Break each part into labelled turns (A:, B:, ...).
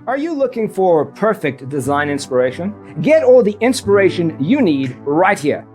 A: Are you looking for perfect design inspiration? Get all the inspiration you need right here.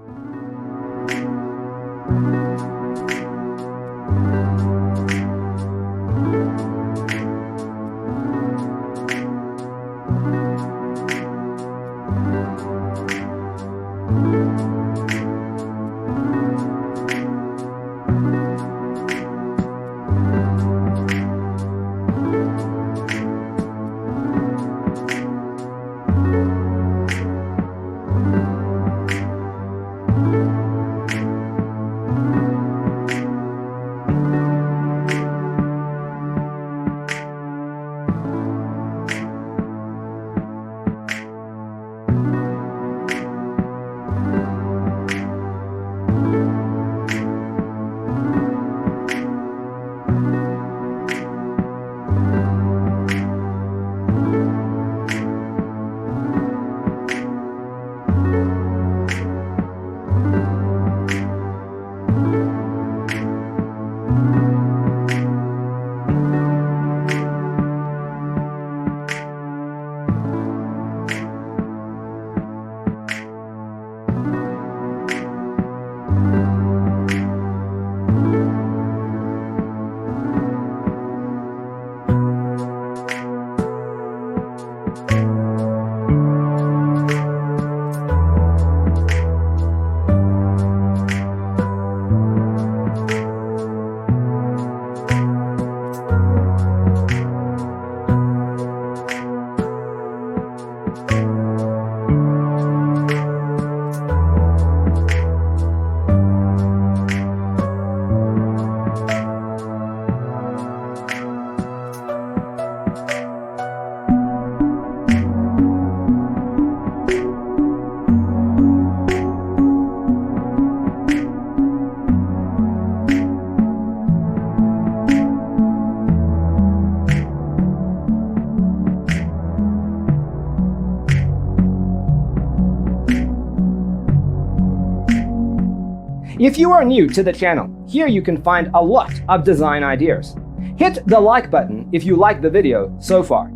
A: If you are new to the channel, here you can find a lot of design ideas. Hit the like button if you like the video so far.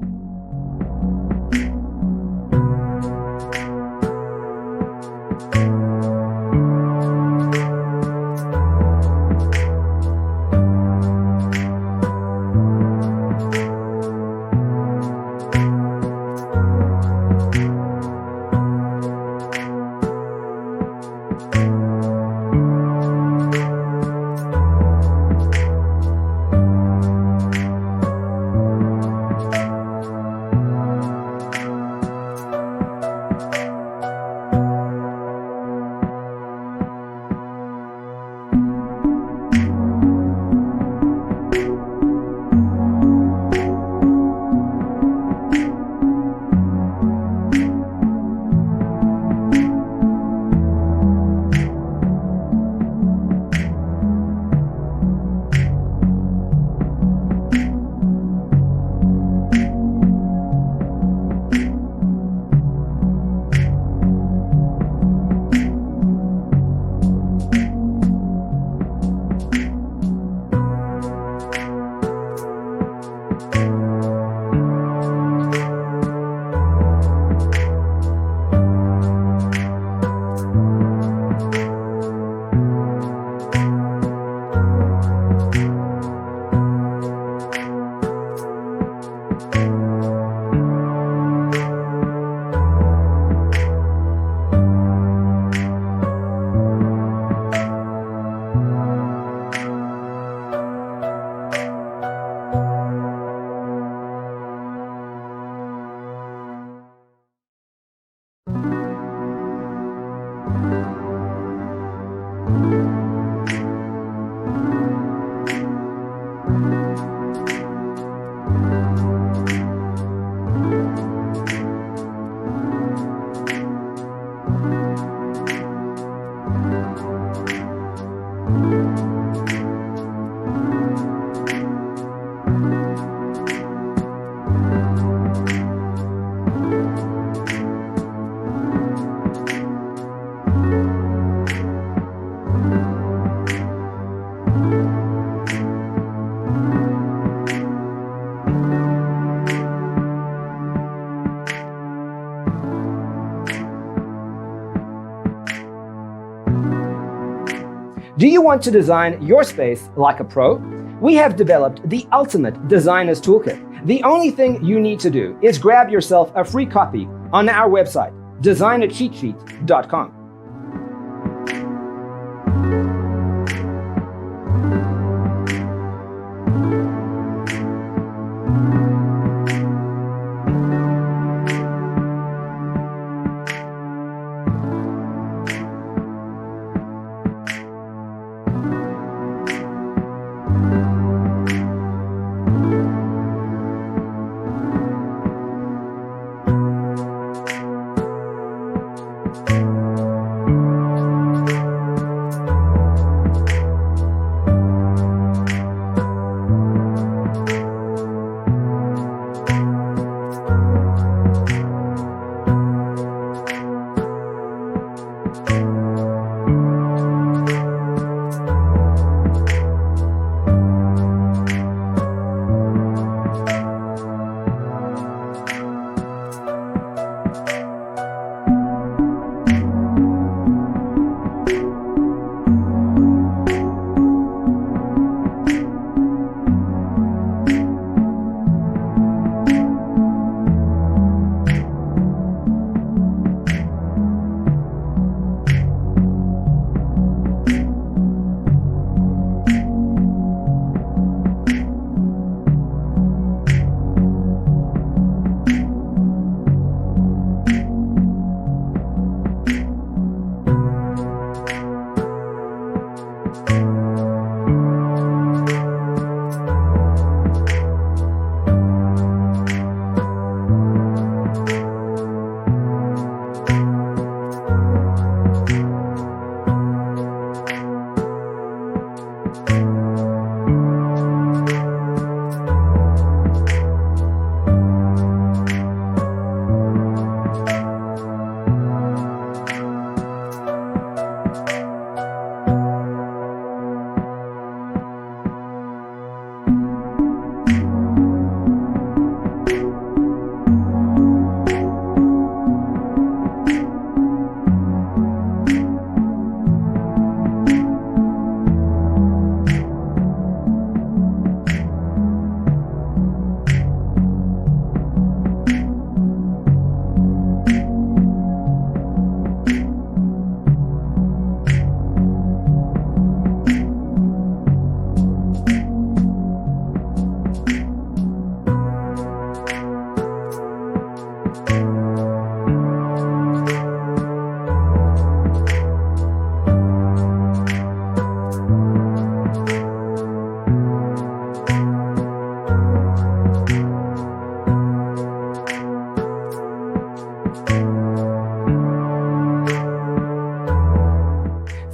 A: Do you want to design your space like a pro? We have developed the ultimate designer's toolkit. The only thing you need to do is grab yourself a free copy on our website, designercheatsheet.com.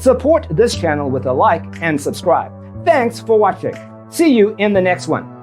A: Support this channel with a like and subscribe. Thanks for watching. See you in the next one.